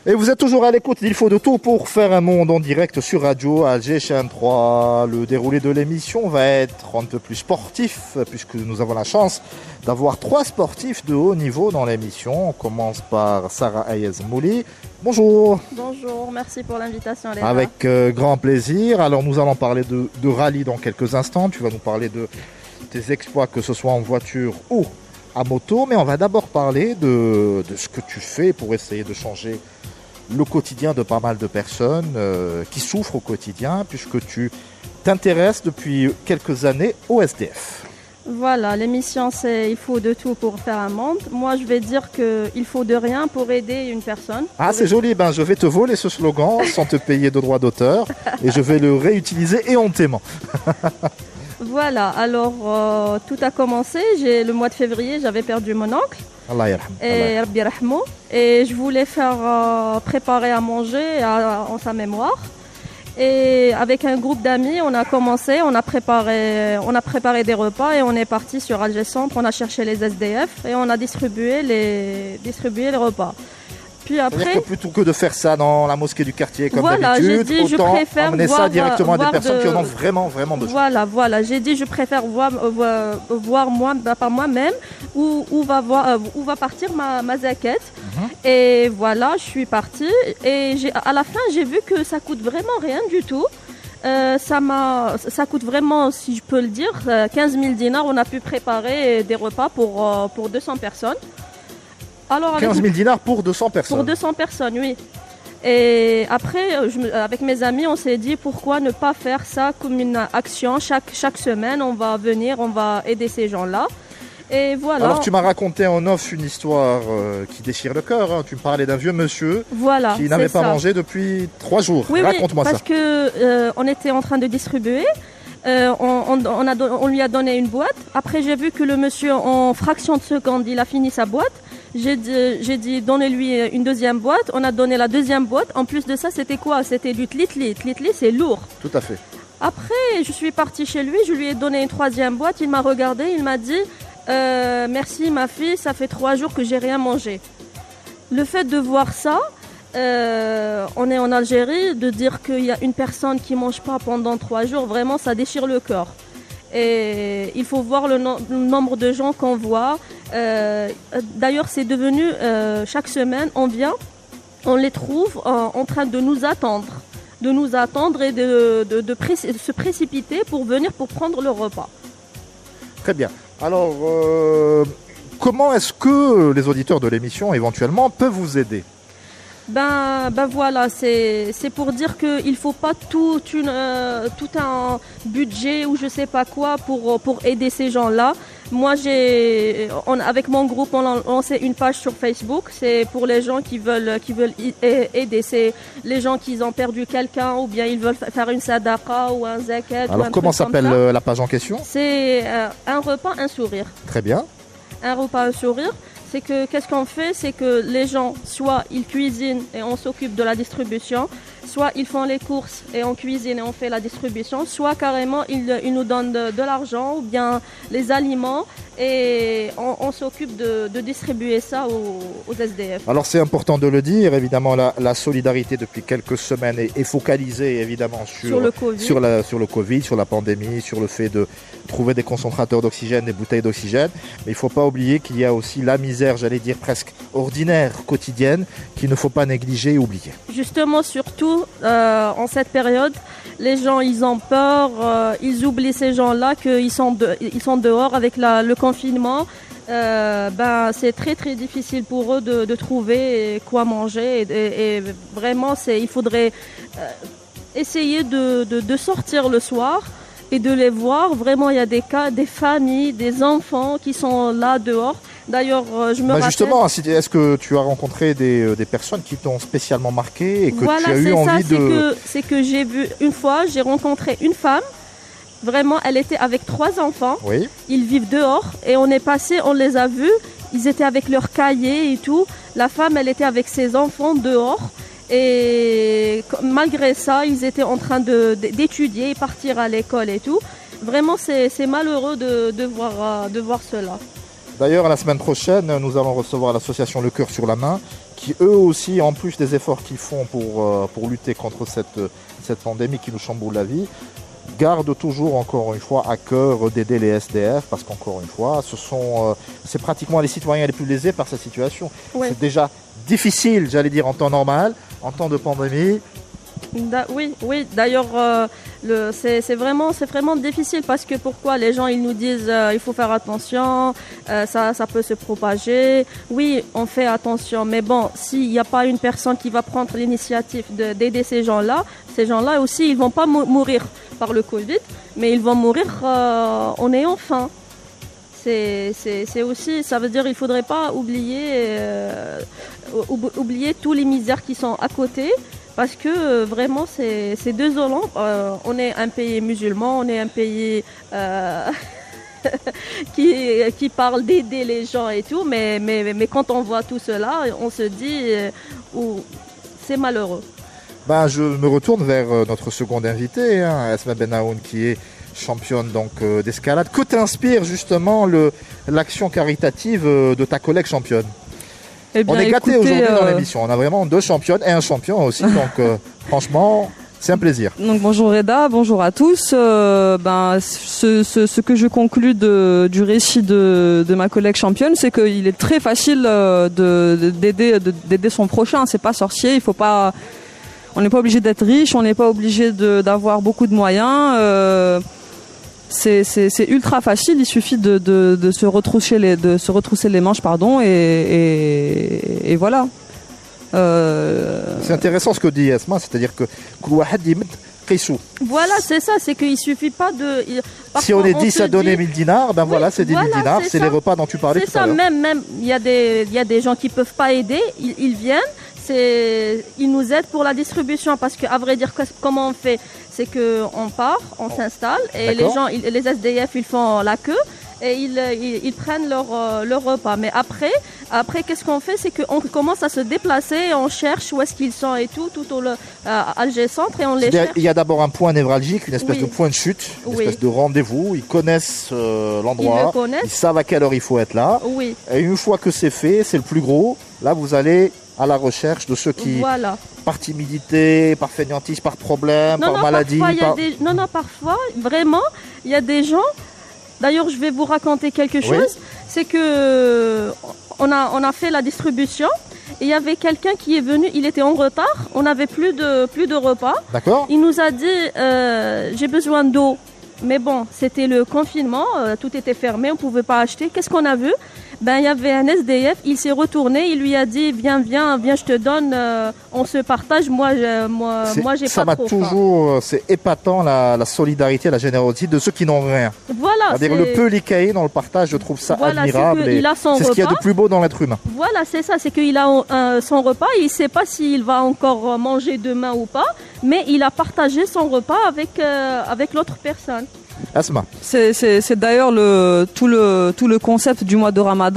Et vous êtes toujours à l'écoute, il faut de tout pour faire un monde en direct sur Radio Alger Chaîne 3. Le déroulé de l'émission va être un peu plus sportif puisque nous avons la chance d'avoir 3 sportifs de haut niveau dans l'émission. On commence par Sarah Ayez Mouli. Bonjour. Bonjour, merci pour l'invitation. Léna. Avec grand plaisir. Alors nous allons parler de rallye dans quelques instants. Tu vas nous parler de tes exploits, que ce soit en voiture ou à moto. Mais on va d'abord parler de ce que tu fais pour essayer de changer le quotidien de pas mal de personnes qui souffrent au quotidien, puisque tu t'intéresses depuis quelques années au SDF. Voilà, l'émission c'est il faut de tout pour faire un monde. Moi je vais dire qu'il faut de rien pour aider une personne. Ah c'est joli, ben, je vais te voler ce slogan sans te payer de droits d'auteur et je vais le réutiliser éhontément. Voilà, alors tout a commencé, le mois de février j'avais perdu mon oncle. Allah yarham. Et Rabbi Rahmou. Et je voulais faire préparer à manger en sa mémoire. Et avec un groupe d'amis, on a commencé, on a préparé des repas et on est parti sur Alger Centre, on a cherché les SDF et on a distribué les repas. Puis après, que plutôt que de faire ça dans la mosquée du quartier comme voilà, d'habitude, autant amener ça directement à des personnes qui en ont vraiment besoin. Voilà, j'ai dit je préfère voir moi par moi-même où va partir ma zakat. Et voilà, je suis partie et à la fin j'ai vu que ça coûte vraiment rien du tout. Ça coûte vraiment, si je peux le dire, 15 000 dinars. On a pu préparer des repas pour 200 personnes. Alors, 15 000 dinars pour 200 personnes. Pour 200 personnes, oui. Et après, avec mes amis, on s'est dit pourquoi ne pas faire ça comme une action. Chaque semaine, on va venir, on va aider ces gens-là. Et voilà. Alors tu m'as raconté en off une histoire qui déchire le cœur. Hein. Tu me parlais d'un vieux monsieur qui n'avait pas mangé depuis 3 jours. Oui, raconte-moi parce ça. que on était en train de distribuer. On lui a donné une boîte. Après, j'ai vu que le monsieur, en fraction de seconde, il a fini sa boîte. J'ai dit, donnez-lui une deuxième boîte. On a donné la deuxième boîte. En plus de ça, c'était quoi? C'était du tlitli. Tlitli, c'est lourd. Tout à fait. Après, je suis partie chez lui. Je lui ai donné une 3e boîte. Il m'a regardé. Il m'a dit, merci ma fille, ça fait 3 jours que j'ai rien mangé. Le fait de voir ça, on est en Algérie, de dire qu'il y a une personne qui mange pas pendant 3 jours, vraiment ça déchire le cœur. Et il faut voir le nombre de gens qu'on voit. D'ailleurs, c'est devenu chaque semaine, on vient, on les trouve en train de nous attendre et de se précipiter pour venir pour prendre le repas. Très bien. Alors, comment est-ce que les auditeurs de l'émission éventuellement peuvent vous aider ? Ben voilà, c'est pour dire qu'il ne faut pas tout un budget ou je sais pas quoi pour aider ces gens-là. Moi, avec mon groupe, on a lancé une page sur Facebook. C'est pour les gens qui veulent aider. C'est les gens qui ont perdu quelqu'un ou bien ils veulent faire une sadaqa ou un zakat. Alors, comment s'appelle la page en question ? C'est un repas, un sourire. Très bien. Un repas, un sourire. C'est que qu'est-ce qu'on fait? C'est que les gens, soit ils cuisinent et on s'occupe de la distribution, soit ils font les courses et on cuisine et on fait la distribution, soit carrément ils nous donnent de l'argent ou bien les aliments et on s'occupe de distribuer ça aux SDF. Alors c'est important de le dire, évidemment la solidarité depuis quelques semaines est focalisée évidemment sur le Covid, sur la pandémie, sur le fait de trouver des concentrateurs d'oxygène, des bouteilles d'oxygène, mais il ne faut pas oublier qu'il y a aussi la misère, j'allais dire presque ordinaire, quotidienne, qu'il ne faut pas négliger et oublier. Justement, surtout en cette période, les gens ils ont peur, ils oublient ces gens-là qu'ils sont dehors avec le confinement. C'est très très difficile pour eux de trouver quoi manger et vraiment il faudrait essayer de sortir le soir et de les voir. Vraiment, il y a des cas, des familles, des enfants qui sont là dehors. D'ailleurs, je me rappelle... Justement, est-ce que tu as rencontré des personnes qui t'ont spécialement marqué et que tu as eu envie de... C'est que j'ai vu une fois, j'ai rencontré une femme. Vraiment, elle était avec 3 enfants. Oui. Ils vivent dehors et on est passé, on les a vus. Ils étaient avec leurs cahiers et tout. La femme, elle était avec ses enfants dehors. Et malgré ça, ils étaient en train d'étudier, partir à l'école et tout. Vraiment, c'est malheureux de voir cela. D'ailleurs, la semaine prochaine, nous allons recevoir l'association Le Cœur sur la Main, qui eux aussi, en plus des efforts qu'ils font pour lutter contre cette pandémie qui nous chamboule la vie, gardent toujours, encore une fois, à cœur d'aider les SDF, parce qu'encore une fois, c'est pratiquement les citoyens les plus lésés par cette situation. Ouais. C'est déjà difficile, j'allais dire, en temps normal, en temps de pandémie. Oui. D'ailleurs, c'est vraiment difficile parce que pourquoi les gens ils nous disent il faut faire attention, ça peut se propager. Oui, on fait attention, mais bon, s'il n'y a pas une personne qui va prendre l'initiative d'aider ces gens-là aussi, ils vont pas mourir par le Covid, mais ils vont mourir en ayant faim. C'est aussi, ça veut dire il faudrait pas oublier tous les misères qui sont à côté. Parce que vraiment, c'est désolant. On est un pays musulman, on est un pays qui parle d'aider les gens et tout, mais quand on voit tout cela, on se dit c'est malheureux. Je me retourne vers notre seconde invitée, Asma Benaoun, qui est championne d'escalade. Que t'inspire justement l'action caritative de ta collègue championne? Eh bien, on est gâtés aujourd'hui dans l'émission. On a vraiment 2 championnes et un champion aussi. Donc, franchement, c'est un plaisir. Donc, bonjour Reda, bonjour à tous. Ce que je conclus du récit de ma collègue championne, c'est qu'il est très facile d'aider son prochain. C'est pas sorcier. On n'est pas obligé d'être riche. On n'est pas obligé d'avoir beaucoup de moyens. C'est ultra facile, il suffit de se retrousser les manches, et voilà. C'est intéressant ce que dit Asma, c'est-à-dire que voilà, c'est ça, c'est qu'il suffit pas de. Si on est 10 à donner 1000 dinars, voilà, c'est 10 000 dinars, c'est les repas dont tu parlais tout à l'heure. C'est ça, même, il y a des gens qui peuvent pas aider, ils viennent. Ils nous aident pour la distribution parce qu'à vrai dire, comment on fait, c'est qu'on part, on s'installe et les gens, les SDF, ils font la queue et ils prennent leur repas. Mais après, qu'est-ce qu'on fait, c'est qu'on commence à se déplacer, on cherche où est-ce qu'ils sont et tout à Alger Centre et on les cherche. Il y a d'abord un point névralgique, une espèce de point de chute, une espèce de rendez-vous. Ils connaissent l'endroit, ils savent à quelle heure il faut être là. Oui. Et une fois que c'est fait, c'est le plus gros. Là, vous allez à la recherche de ceux qui, par timidité, par fainéantise, par problème, par maladie. Parfois, vraiment, il y a des gens. D'ailleurs, je vais vous raconter quelque chose. C'est que on a fait la distribution. Et il y avait quelqu'un qui est venu, il était en retard. On n'avait plus de repas. D'accord. Il nous a dit j'ai besoin d'eau. Mais bon, c'était le confinement, tout était fermé, on ne pouvait pas acheter. Qu'est-ce qu'on a vu? Il y avait un SDF, il s'est retourné, il lui a dit viens, je te donne, on se partage, moi j'ai ça pas m'a trop toujours, c'est épatant la solidarité, la générosité de ceux qui n'ont rien. Voilà. C'est-à-dire le peu l'IKI dans le partage, je trouve ça admirable. C'est ce qu'il y a de plus beau dans l'être humain. Voilà, c'est ça, c'est qu'il a son repas, il ne sait pas s'il va encore manger demain ou pas, mais il a partagé son repas avec l'autre personne. Asma. C'est d'ailleurs tout le concept du mois de Ramadan,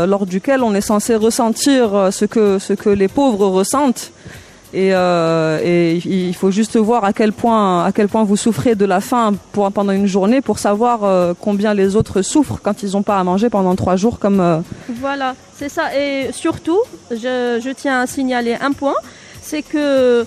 lors duquel on est censé ressentir ce que les pauvres ressentent. Et il faut juste voir à quel point vous souffrez de la faim pendant une journée pour savoir combien les autres souffrent quand ils n'ont pas à manger pendant 3 jours. Voilà, c'est ça. Et surtout, je tiens à signaler un point, c'est que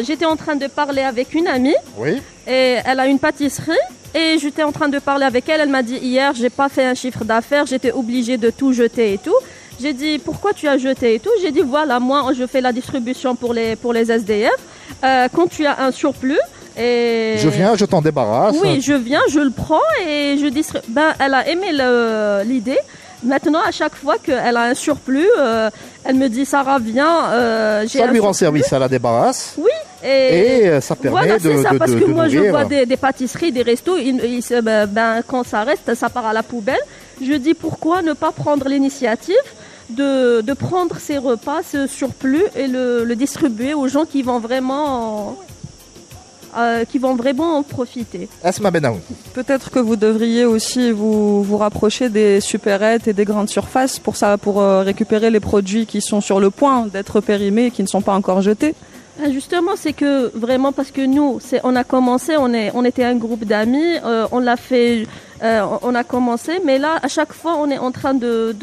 j'étais en train de parler avec une amie. Oui. Et elle a une pâtisserie et j'étais en train de parler avec elle. Elle m'a dit hier, j'ai pas fait un chiffre d'affaires, j'étais obligée de tout jeter et tout. J'ai dit pourquoi tu as jeté et tout. J'ai dit voilà, moi je fais la distribution pour les SDF. Quand tu as un surplus. Et je viens, je t'en débarrasse. Oui, je viens, je le prends et je distribue. Elle a aimé l'idée. Maintenant, à chaque fois qu'elle a un surplus, elle me dit Sarah, viens. Ça lui rend service, elle la débarrasse. Oui. Et ça permet c'est ça, parce que moi nourrir. Je vois des pâtisseries, des restos, quand ça reste, ça part à la poubelle. Je dis pourquoi ne pas prendre l'initiative de prendre ces repas, ce surplus et le distribuer aux gens qui vont vraiment en profiter. Asma Benaoun. Peut-être que vous devriez aussi vous rapprocher des supérettes et des grandes surfaces pour récupérer les produits qui sont sur le point d'être périmés et qui ne sont pas encore jetés. Justement, c'est que vraiment parce que nous, on a commencé, on était un groupe d'amis, on l'a fait, on a commencé, mais là, à chaque fois, on est en train de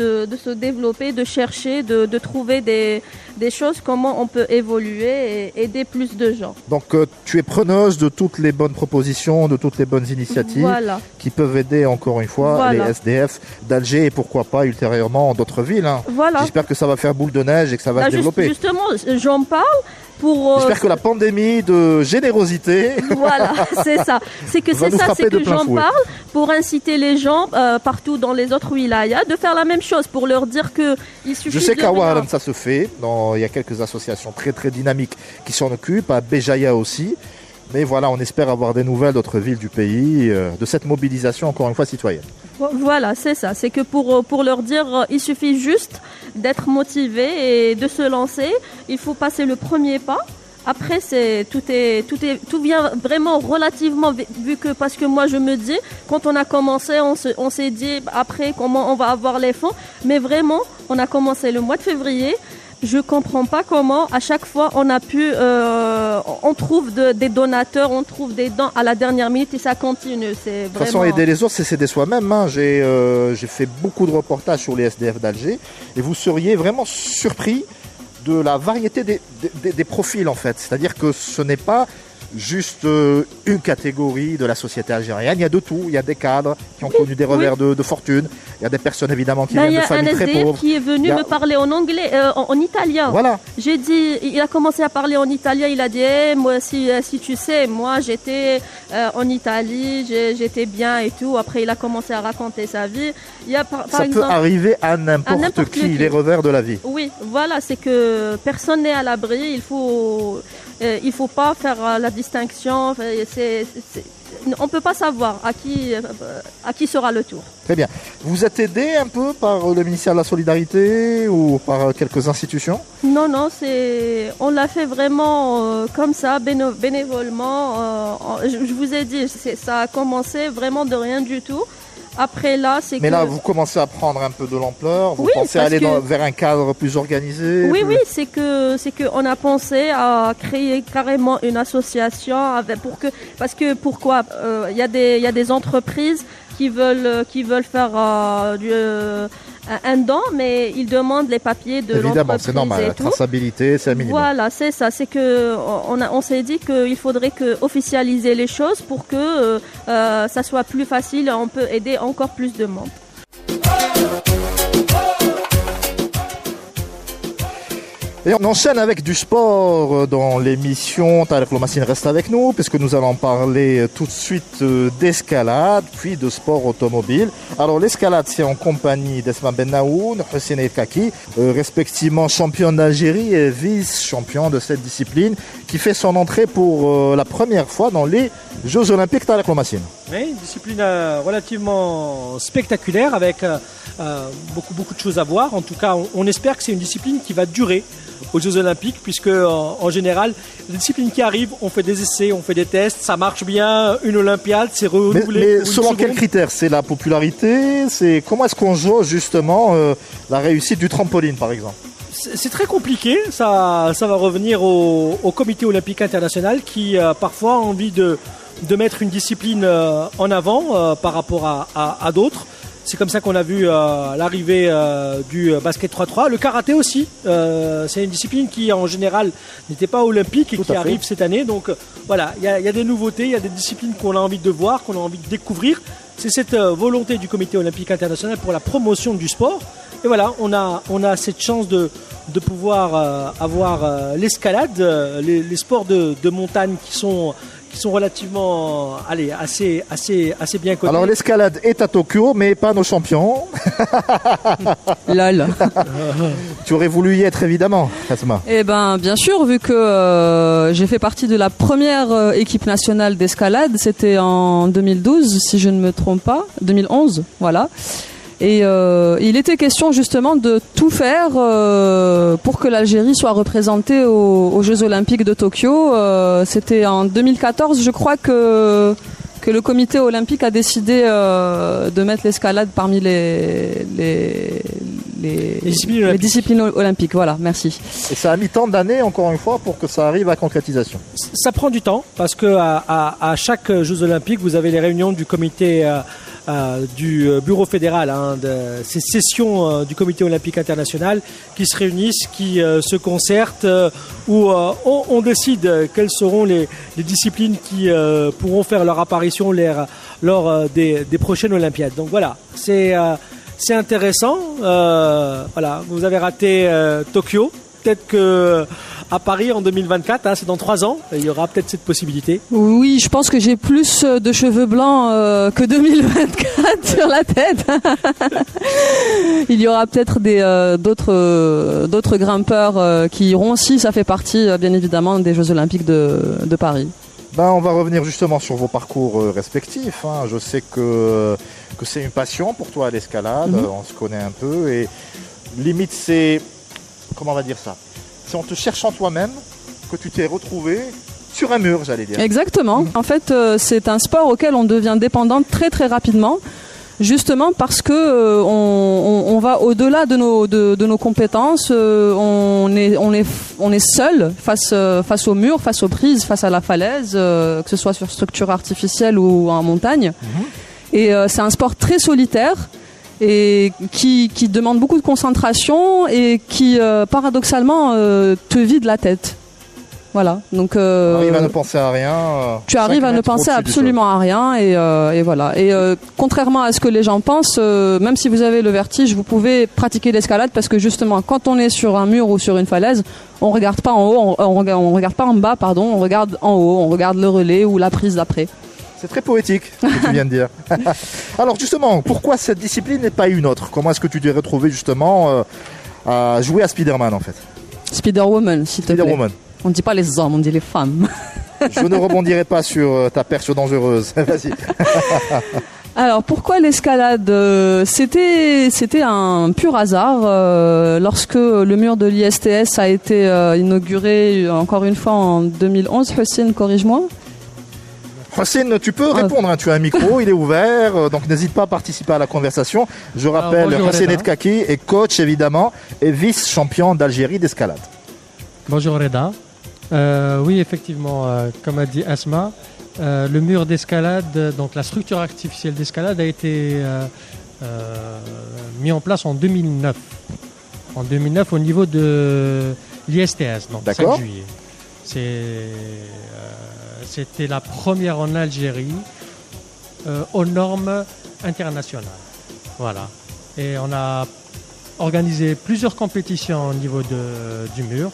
se développer, de chercher, de trouver des choses, comment on peut évoluer et aider plus de gens. Donc tu es preneuse de toutes les bonnes propositions, de toutes les bonnes initiatives qui peuvent aider encore une fois les SDF d'Alger et pourquoi pas ultérieurement d'autres villes. Hein. Voilà. J'espère que ça va faire boule de neige et que ça va se développer. Justement, j'en parle. J'espère que la pandémie de générosité. Voilà, c'est ça. C'est que j'en parle pour inciter les gens partout dans les autres wilayas de faire la même chose, pour leur dire que il suffit. Je sais qu'à Ouarem ça se fait. Il y a quelques associations très très dynamiques qui s'en occupent, à Béjaïa aussi. Mais voilà, on espère avoir des nouvelles d'autres villes du pays, de cette mobilisation encore une fois citoyenne. Voilà, c'est ça. C'est que pour leur dire, il suffit juste d'être motivé et de se lancer. Il faut passer le premier pas. Après, tout vient vraiment relativement, vu que, parce que moi je me dis, quand on a commencé, on s'est dit après comment on va avoir les fonds. Mais vraiment, on a commencé le mois de février. Je comprends pas comment à chaque fois on a pu, on trouve des donateurs, on trouve des dons à la dernière minute et ça continue. C'est vraiment... De toute façon, aider les autres, c'est s'aider soi-même. Hein. J'ai fait beaucoup de reportages sur les SDF d'Alger et vous seriez vraiment surpris de la variété des profils en fait. C'est-à-dire que ce n'est pas juste une catégorie de la société algérienne. Il y a de tout. Il y a des cadres qui ont connu des revers de fortune. Il y a des personnes évidemment qui viennent de familles très pauvres. Il y a un SDF qui est venu me parler en anglais, en italien. Voilà. J'ai dit, il a commencé à parler en italien. Il a dit, moi si tu sais, moi j'étais en Italie, j'étais bien et tout. Après il a commencé à raconter sa vie. Il y a ça peut arriver à n'importe qui, les revers de la vie. Oui, voilà, c'est que personne n'est à l'abri. Il faut pas faire la distinction. On ne peut pas savoir à qui sera le tour. Très bien. Vous êtes aidé un peu par le ministère de la Solidarité ou par quelques institutions? Non, on l'a fait vraiment comme ça, bénévolement. Je vous ai dit, ça a commencé vraiment de rien du tout. Après là, Mais là, vous commencez à prendre un peu de l'ampleur. Vous pensez aller vers un cadre plus organisé. Oui, c'est que on a pensé à créer carrément une association pourquoi il y a des entreprises qui veulent faire un don, mais ils demandent les papiers de l'entreprise. Évidemment, c'est normal. La traçabilité, c'est un minimum. Voilà, c'est ça. C'est que on s'est dit qu'il faudrait officialiser les choses pour que ça soit plus facile. On peut aider encore plus de monde. Et on enchaîne avec du sport dans l'émission. Tarek Lomassine reste avec nous puisque nous allons parler tout de suite d'escalade puis de sport automobile. Alors l'escalade, c'est en compagnie d'Esma Bennaoun, Hussein Kaki, respectivement championne d'Algérie et vice-champion de cette discipline, qui fait son entrée pour la première fois dans les Jeux Olympiques. Tarek Lomassine. Oui, une discipline relativement spectaculaire avec beaucoup de choses à voir. En tout cas, on espère que c'est une discipline qui va durer aux Jeux Olympiques, puisque en général, les disciplines qui arrivent, on fait des essais, on fait des tests, ça marche bien, une Olympiade, c'est renouvelé. Mais selon quels critères? C'est la popularité? Comment est-ce qu'on joue justement la réussite du trampoline, par exemple? C'est très compliqué, ça va revenir au Comité Olympique International qui parfois a envie de mettre une discipline en avant par rapport à d'autres. C'est comme ça qu'on a vu l'arrivée du basket 3-3. Le karaté aussi, c'est une discipline qui en général n'était pas olympique et qui arrive cette année. Donc voilà, il y a des nouveautés, il y a des disciplines qu'on a envie de voir, qu'on a envie de découvrir. C'est cette volonté du Comité Olympique International pour la promotion du sport. Et voilà, on a cette chance de pouvoir avoir l'escalade, les sports de montagne qui sont relativement assez bien connus. Alors l'escalade est à Tokyo, mais pas nos champions. Lol. Tu aurais voulu y être évidemment, Asma. Eh ben bien sûr, vu que j'ai fait partie de la première équipe nationale d'escalade, c'était en 2012 si je ne me trompe pas, 2011, voilà. Et il était question justement de tout faire pour que l'Algérie soit représentée aux Jeux Olympiques de Tokyo. C'était en 2014, je crois que le comité olympique a décidé de mettre l'escalade parmi les disciplines olympiques. Voilà, merci. Et ça a mis tant d'années, encore une fois, pour que ça arrive à concrétisation. Ça prend du temps parce que à chaque Jeux Olympiques, vous avez les réunions du comité du bureau fédéral, de ces sessions du comité olympique international qui se réunissent, qui se concertent, où on décide quelles seront les disciplines qui pourront faire leur apparition lors des prochaines Olympiades. Donc voilà, c'est intéressant. Voilà, vous avez raté Tokyo. Peut-être que à Paris en 2024, c'est dans 3 ans, il y aura peut-être cette possibilité. Oui, je pense que j'ai plus de cheveux blancs que 2024 sur la tête. Il y aura peut-être d'autres grimpeurs qui iront, si ça fait partie bien évidemment des Jeux Olympiques de Paris. On va revenir justement sur vos parcours respectifs. Je sais que c'est une passion pour toi, l'escalade. On se connaît un peu et limite c'est... Comment on va dire ça? C'est en te cherchant toi-même que tu t'es retrouvé sur un mur, j'allais dire. Exactement. En fait, c'est un sport auquel on devient dépendant très très rapidement, justement parce que on va au-delà de nos compétences. On est seul face au mur, face aux prises, face à la falaise, que ce soit sur structure artificielle ou en montagne. Et c'est un sport très solitaire. Et qui demande beaucoup de concentration et qui paradoxalement te vide la tête. Voilà. Donc tu arrives à ne penser à rien. Tu arrives à ne penser absolument à rien et voilà. Et contrairement à ce que les gens pensent, même si vous avez le vertige, vous pouvez pratiquer l'escalade parce que justement, quand on est sur un mur ou sur une falaise, on regarde pas en haut, on regarde pas en bas, pardon, on regarde en haut, on regarde le relais ou la prise d'après. C'est très poétique ce que tu viens de dire. Alors justement, pourquoi cette discipline n'est pas une autre? Comment est-ce que tu t'es retrouvé justement à jouer à Spider-Man en fait? Spider-Woman, s'il te plaît. Spider-Woman. On ne dit pas les hommes, on dit les femmes. Je ne rebondirai pas sur ta perche dangereuse. Vas-y. Alors pourquoi l'escalade? C'était un pur hasard. Lorsque le mur de l'ISTS a été inauguré encore une fois en 2011, Hossein, corrige-moi. Hossein, tu peux répondre, tu as un micro, il est ouvert, donc n'hésite pas à participer à la conversation. Je rappelle, Hossein Edkaki est coach évidemment et vice-champion d'Algérie d'escalade. Bonjour Reda. Oui, effectivement, comme a dit Asma, le mur d'escalade, donc la structure artificielle d'escalade a été mis en place en 2009. En 2009 au niveau de l'ISTS, donc 5 juillet. C'était la première en Algérie aux normes internationales. Voilà. Et on a organisé plusieurs compétitions au niveau du mur,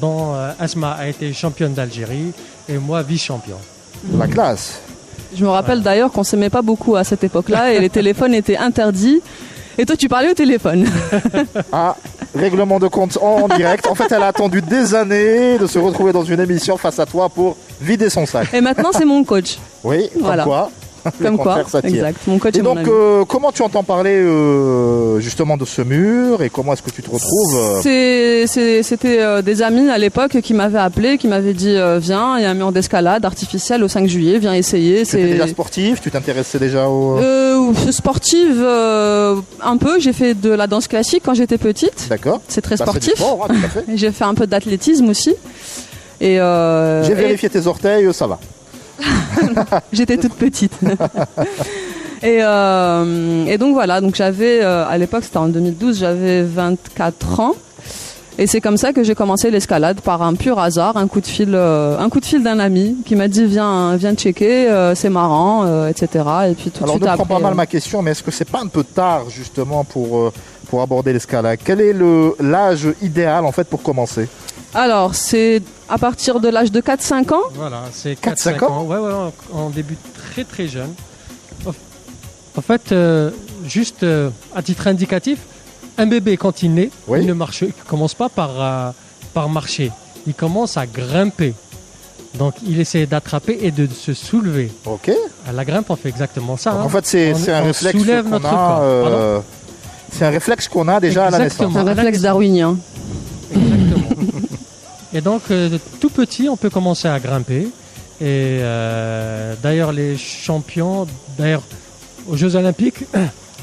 dont Asma a été championne d'Algérie et moi vice-champion. La classe. Je me rappelle d'ailleurs qu'on ne s'aimait pas beaucoup à cette époque-là et les téléphones étaient interdits. Et toi, tu parlais au téléphone. Règlement de compte en direct. En fait, elle a attendu des années de se retrouver dans une émission face à toi pour vider son sac. Et maintenant, c'est mon coach. Oui, voilà. Comme quoi, exact. Mon coach et donc, comment tu entends parler justement de ce mur et comment est-ce que tu te retrouves C'était des amis à l'époque qui m'avaient appelé, qui m'avaient dit viens, il y a un mur d'escalade artificiel au 5 juillet, viens essayer. C'était déjà sportif? Tu t'intéressais déjà au... Sportive, un peu. J'ai fait de la danse classique quand j'étais petite. D'accord. C'est très sportif. C'est du sport, tout à fait. J'ai fait un peu d'athlétisme aussi. Et j'ai vérifié tes orteils, ça va. J'étais toute petite. et donc voilà, donc j'avais à l'époque, c'était en 2012, j'avais 24 ans. Et c'est comme ça que j'ai commencé l'escalade par un pur hasard, un coup de fil d'un ami qui m'a dit viens checker, c'est marrant, etc. Et puis tout de suite après. Alors ne prends pas mal ma question, mais est-ce que c'est pas un peu tard justement pour aborder l'escalade? Quel est l'âge idéal en fait pour commencer? Alors, c'est à partir de l'âge de 4-5 ans. Voilà, c'est 4-5 ans. Ouais, on débute très très jeune. En fait, juste à titre indicatif, un bébé quand il naît, il ne commence pas par marcher. Il commence à grimper. Donc il essaie d'attraper et de se soulever. Ok. À la grimpe, on fait exactement ça. En fait, c'est un réflexe soulève notre corps. C'est un réflexe qu'on a déjà à la naissance. Un réflexe darwinien. Exactement. Et donc, tout petit, on peut commencer à grimper. Et d'ailleurs, les champions, aux Jeux Olympiques,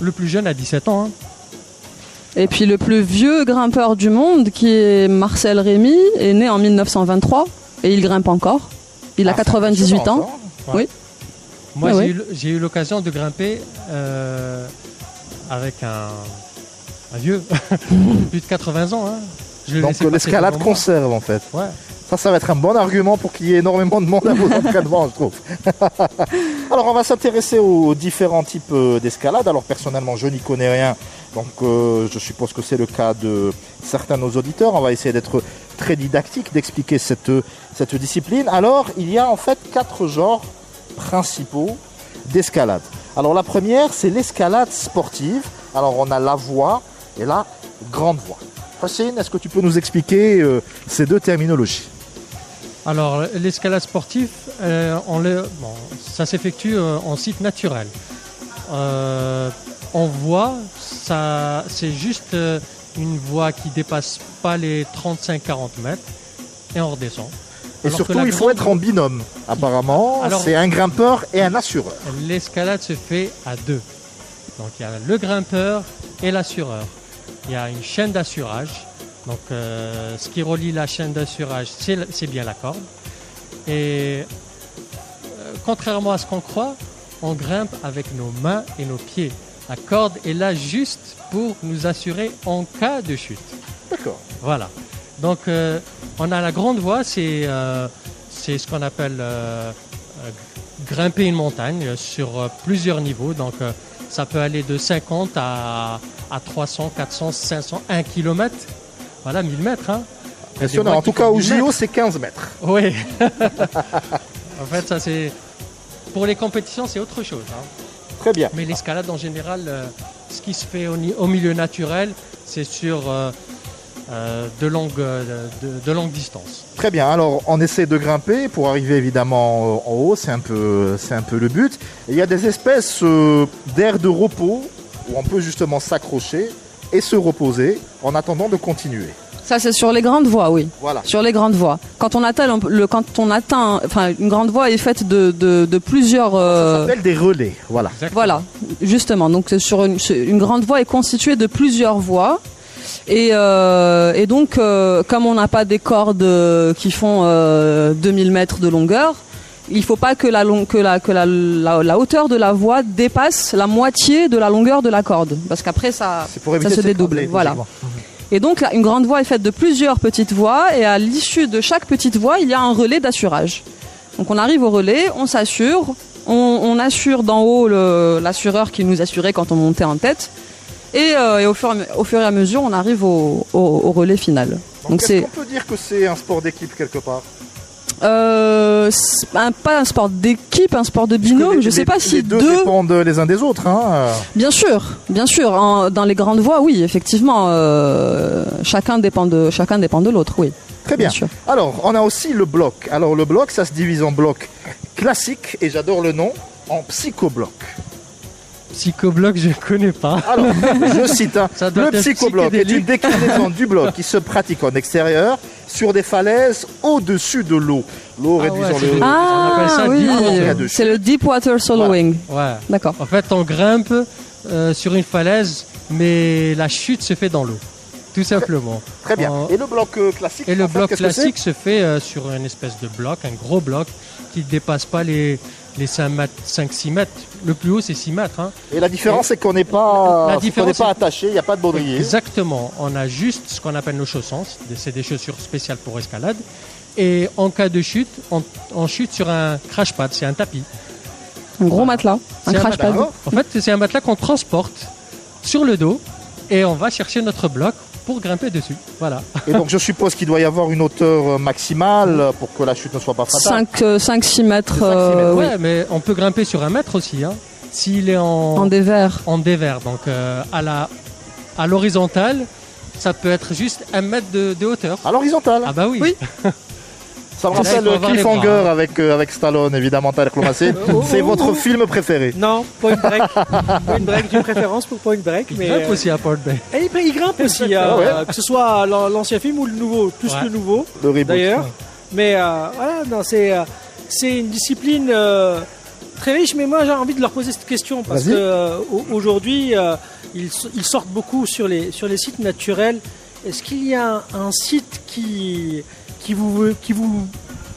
le plus jeune a 17 ans. Et puis le plus vieux grimpeur du monde, qui est Marcel Rémy, est né en 1923 et il grimpe encore. Il a 98 ans. Ouais. Oui. Moi, Ouais, j'ai eu l'occasion de grimper avec un vieux, plus de 80 ans. Hein. Donc l'escalade conserve en fait. Ouais. Ça va être un bon argument pour qu'il y ait énormément de monde à vos entraînements, je trouve. Alors, on va s'intéresser aux différents types d'escalade. Alors, personnellement, je n'y connais rien. Donc, je suppose que c'est le cas de certains de nos auditeurs. On va essayer d'être très didactique, d'expliquer cette discipline. Alors, il y a en fait 4 genres principaux d'escalade. Alors, la première, c'est l'escalade sportive. Alors, on a la voie et la grande voie. Hossein, est-ce que tu peux nous expliquer ces 2 terminologies ? Alors, l'escalade sportive, ça s'effectue en site naturel. En voie, c'est juste une voie qui ne dépasse pas les 35-40 mètres et on redescend. Et surtout, il faut être en binôme, apparemment. Alors, c'est un grimpeur et un assureur. L'escalade se fait à 2. Donc, il y a le grimpeur et l'assureur. Il y a une chaîne d'assurage. Donc, ce qui relie la chaîne d'assurage, c'est bien la corde. Et contrairement à ce qu'on croit, on grimpe avec nos mains et nos pieds. La corde est là juste pour nous assurer en cas de chute. D'accord. Voilà. Donc, on a la grande voie, c'est ce qu'on appelle grimper une montagne sur plusieurs niveaux. Donc, ça peut aller de 50 à 300, 400, 500, 1 km. Voilà, 1000 mètres. Hein. En tout cas, au JO, c'est 15 mètres. Oui. En fait, ça c'est... Pour les compétitions, c'est autre chose. Hein. Très bien. Mais l'escalade, en général, ce qui se fait au milieu naturel, c'est sur de longues distances. Très bien. Alors, on essaie de grimper pour arriver évidemment en haut. C'est un peu le but. Et il y a des espèces d'aires de repos où on peut justement s'accrocher et se reposer en attendant de continuer. Ça, c'est sur les grandes voies, oui. Voilà. Sur les grandes voies. Quand on atteint, une grande voie est faite de plusieurs. Ça s'appelle des relais. Voilà. Exactement. Voilà, justement. Donc, une grande voie est constituée de plusieurs voies. Et donc, comme on n'a pas des cordes qui font 2000 mètres de longueur, il ne faut pas que la hauteur de la voie dépasse la moitié de la longueur de la corde, parce qu'après ça se dédouble. Voilà. Et donc une grande voie est faite de plusieurs petites voies, et à l'issue de chaque petite voie, il y a un relais d'assurage. Donc on arrive au relais, on s'assure, on assure d'en haut l'assureur qui nous assurait quand on montait en tête, et au fur et à mesure, on arrive au relais final. Donc est-ce qu'on peut dire que c'est un sport d'équipe quelque part ? Pas un sport d'équipe, un sport de binôme. Je sais pas si les deux dépendent les uns des autres. Hein. Bien sûr. Dans les grandes voies, oui, effectivement, chacun dépend de l'autre, oui. Très bien. Alors, on a aussi le bloc. Alors, le bloc, ça se divise en bloc classique, et j'adore le nom, en psychobloc. Psychobloc, je ne connais pas. Alors, je cite, le psychobloc est une déclinaison du bloc qui se pratique en extérieur sur des falaises au-dessus de l'eau. L'eau réduisant le... on appelle ça oui, c'est le deep water soloing. Voilà. Ouais. D'accord. En fait, on grimpe sur une falaise, mais la chute se fait dans l'eau. Tout simplement. Très bien. Et le bloc classique Et le bloc classique se fait sur une espèce de bloc, un gros bloc qui ne dépasse pas les 5-6 mètres. Le plus haut, c'est 6 mètres. Hein. Et la différence, c'est qu'on n'est pas attaché, il n'y a pas de baudrier. Exactement. On a juste ce qu'on appelle nos chaussons. C'est des chaussures spéciales pour escalade. Et en cas de chute, on chute sur un crash pad. C'est un tapis. Un gros matelas. Un crash pad. En fait, c'est un matelas qu'on transporte sur le dos et on va chercher notre bloc pour grimper dessus. Voilà. Et donc je suppose qu'il doit y avoir une hauteur maximale pour que la chute ne soit pas fatale. 5-6 mètres. Oui, oui. Mais on peut grimper sur 1 mètre aussi. Hein, s'il est en dévers. En dévers. Donc à l'horizontale, ça peut être juste 1 mètre de hauteur. À l'horizontale. Ah bah oui. Ça me rappelle le Cliffhanger avec Stallone, évidemment, Tarek Lomassine. C'est votre film préféré? Non, Point Break. Point Break, j'ai une préférence pour Point Break. Il grimpe aussi à Point Break. Et il grimpe aussi, que ce soit l'ancien film ou le nouveau, plus le nouveau, le reboot, d'ailleurs. Mais voilà, non, c'est une discipline Très riche, mais moi j'ai envie de leur poser cette question parce que aujourd'hui ils sortent beaucoup sur les sites naturels. Est-ce qu'il y a un site qui vous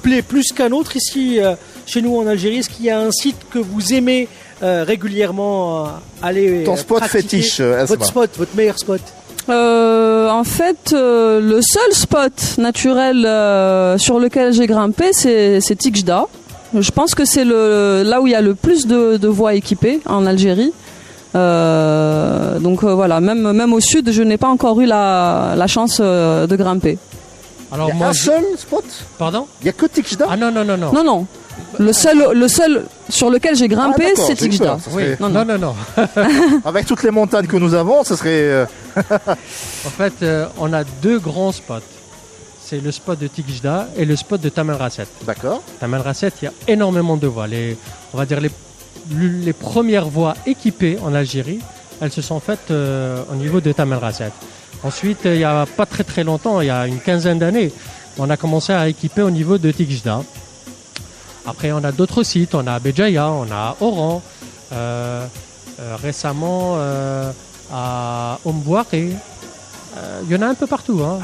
plaît plus qu'un autre ici chez nous en Algérie? Est-ce qu'il y a un site que vous aimez régulièrement aller Ton spot fétiche, votre meilleur spot? En fait, le seul spot naturel sur lequel j'ai grimpé, c'est Tikjda. Je pense que c'est là où il y a le plus de voies équipées en Algérie. Donc voilà, même au sud, je n'ai pas encore eu la chance de grimper. Alors, il y a un seul spot? Pardon? Il n'y a que Tikjda? Ah non. Non. Le seul sur lequel j'ai grimpé, c'est Tikjda. Oui. Non. Avec toutes les montagnes que nous avons, ce serait... En fait, on a deux grands spots. C'est le spot de Tikjda et le spot de Taman Rasset. D'accord. Taman Rasset, il y a énormément de voies. On va dire les premières voies équipées en Algérie, elles se sont faites au niveau de Taman Rasset. Ensuite, il n'y a pas très très longtemps, il y a une quinzaine d'années, on a commencé à équiper au niveau de Tikjda. Après, on a d'autres sites, on a Béjaïa, on a Oran, récemment à Ombouaré. Il y en a un peu partout. Hein.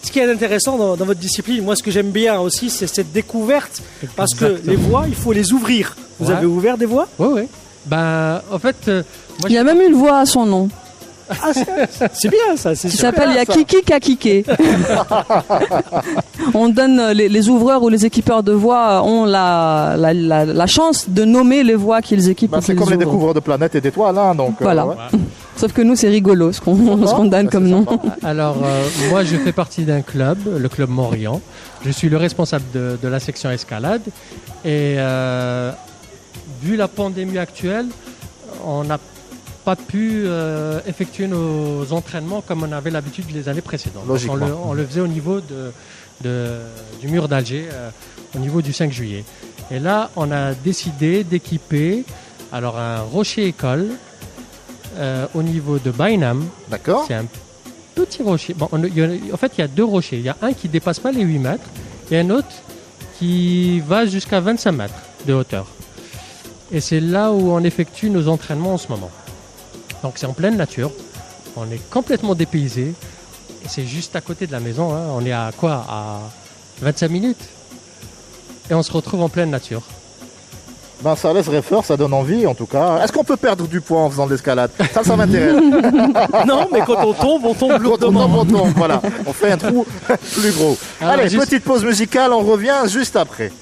Ce qui est intéressant dans votre discipline, moi ce que j'aime bien aussi, c'est cette découverte. Parce que les voies, il faut les ouvrir. Vous avez ouvert des voies? Oui. Ben, en fait, il y a même une voie à son nom. Ah, c'est bien ça. Qui s'appelle Yakiki Kakike. On donne les ouvreurs ou les équipeurs de voies ont la chance de nommer les voies qu'ils équipent. C'est comme les découvreurs de planètes et d'étoiles, hein, donc. Voilà. Sauf que nous, c'est rigolo ce qu'on donne comme nom. Alors, moi, je fais partie d'un club, le club Morillon. Je suis le responsable de la section escalade. Et vu la pandémie actuelle, on n'a pas pu effectuer nos entraînements comme on avait l'habitude les années précédentes. On le faisait au niveau du mur d'Alger, au niveau du 5 juillet. Et là, on a décidé d'équiper un rocher école au niveau de Bainam. D'accord. C'est un petit rocher. Bon, en fait, il y a deux rochers. Il y a un qui ne dépasse pas les 8 mètres et un autre qui va jusqu'à 25 mètres de hauteur. Et c'est là où on effectue nos entraînements en ce moment. Donc c'est en pleine nature, on est complètement dépaysé, et c'est juste à côté de la maison, hein. On est à 25 minutes, et on se retrouve en pleine nature. Ben ça laisse rêveur, ça donne envie en tout cas. Est-ce qu'on peut perdre du poids en faisant de l'escalade? Ça m'intéresse. Non, mais quand on tombe lourdement. Quand on tombe, voilà. On fait un trou plus gros. Allez, petite pause musicale, on revient juste après.